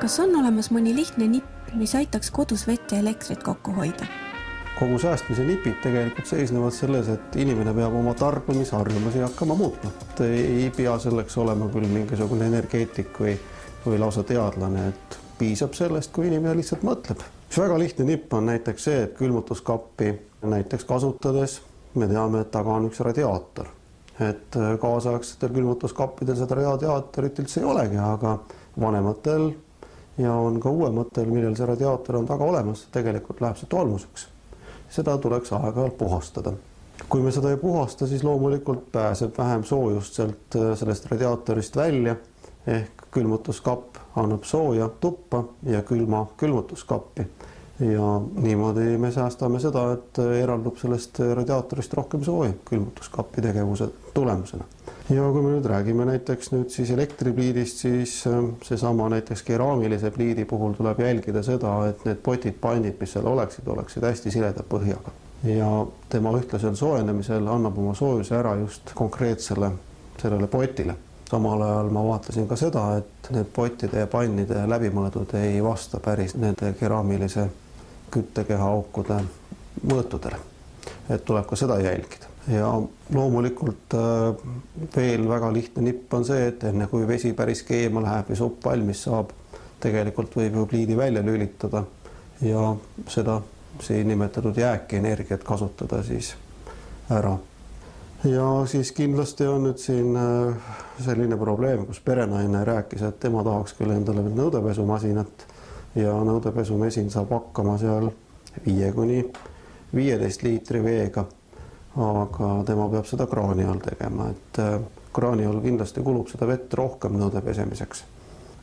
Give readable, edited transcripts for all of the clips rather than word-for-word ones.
Kas on olemas mõni lihtne nipp, mis aitaks kodus vett ja elektrit kokku hoida? Kogu säästmise nipid tegelikult seisnevad selles, et inimene peab oma tarbimisharjumusi hakkama muutma. Ei pea selleks olema küll mingisugune energeetik või lausa teadlane, et piisab sellest, kui inimene lihtsalt mõtleb. Üks väga lihtne nipp on näiteks see, et külmutuskappi näiteks kasutades me teame, et taga on üks radiaator. Et kaasaegsetel külmutuskappidel seda radiaatorit üldse ei olegi, aga vanematel ja on ka uuematel, millel see radiaator on taga olemas, tegelikult läheb see tolmuseks. Seda tuleks aeg-ajalt puhastada. Kui me seda ei puhasta, siis loomulikult pääseb vähem soojust sellest radiaatorist välja, ehk külmutuskapp annab sooja tuppa ja külma külmutuskappi. Ja niimoodi me säästame seda, et eraldub sellest radiaatorist rohkem sooja külmutuskappi tegevuse tulemusena. Ja kui me nüüd räägime näiteks siis elektripliidist, siis seesama näiteks keraamilise pliidi puhul tuleb jälgida seda, et need potid, pannid, mis seal oleksid hästi sileda põhjaga. Ja tema ühtlasel soojenemisel annab oma soojuse ära just konkreetsele sellele potile. Samal ajal ma vaatasin ka seda, et need potide ja pannide läbimõõdud ei vasta päris nende keraamilise küttekeha aukude mõõtudele. Et tuleb ka seda jälgida. Ja loomulikult veel väga lihtne nipp on see, et enne kui vesi päris keema läheb ja supp valmis saab, tegelikult võib ju pliidi välja lülitada ja seda siin nimetatud jääkienergiat kasutada siis ära. Ja siis kindlasti on nüüd siin selline probleem, kus perenaine rääkis, et tema tahaks küll endale nõudepesumasinat ja nõudepesumesin saab hakkama seal 5–15 liitri veega, aga tema peab seda kraani all tegema, et kraani all kindlasti kulub seda vett rohkem nõude pesemiseks.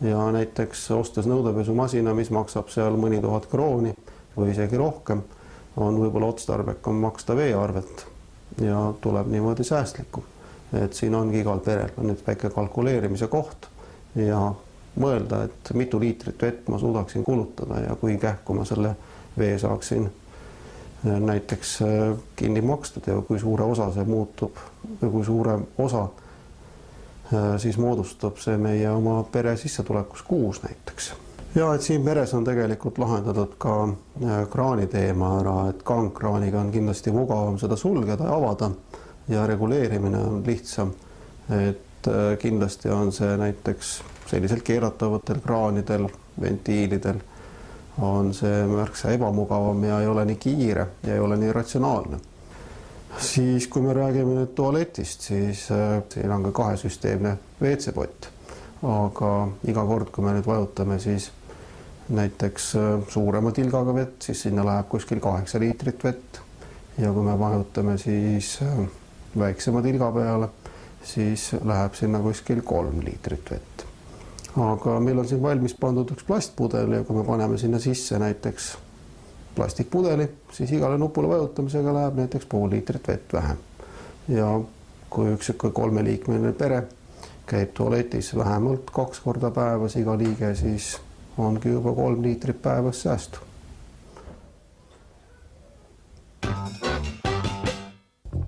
Ja näiteks ostes nõudepesumasina, mis maksab seal mõni 1000 krooni või isegi rohkem, on võib-olla otstarbekam maksta veearvet ja tuleb niimoodi säästlikum. Et siin ongi igal perel on nüüd väike kalkuleerimise koht ja mõelda, et mitu liitrit vett ma suudaksin kulutada ja kui kähku ma selle vee saaksin näiteks kinni makstud ja kui suure osa see muutub või kui suure osa siis moodustab see meie oma pere sissetulekus kuus näiteks. Ja et siin peres on tegelikult lahendatud ka kraani teema ära, et kangkraaniga on kindlasti mugavam seda sulgeda ja avada ja reguleerimine on lihtsam. Et kindlasti on see näiteks selliselt keeratavatel kraanidel, ventiilidel on see märksa ebamugavam ja ei ole nii kiire ja ei ole nii ratsionaalne. Siis kui me räägime nüüd tualetist, siis siin on ka kahesüsteemne WC-pott, aga iga kord, kui me nüüd vajutame siis näiteks suurema tilgaga vett, siis sinna läheb kuskil 8 liitrit vett ja kui me vajutame siis väiksema tilga peale, siis läheb sinna kuskil 3 liitrit vett. Aga meil on siin valmis pandud üks plastpudel ja kui me paneme sinna sisse näiteks plastikpudeli, siis igale nupule vajutamisega läheb näiteks pool liitrit vett vähem. Ja kui üks 3-liikmeline pere käib tualetis vähemalt 2 korda päevas iga liige, siis ongi juba 3 liitrit päevas säästu.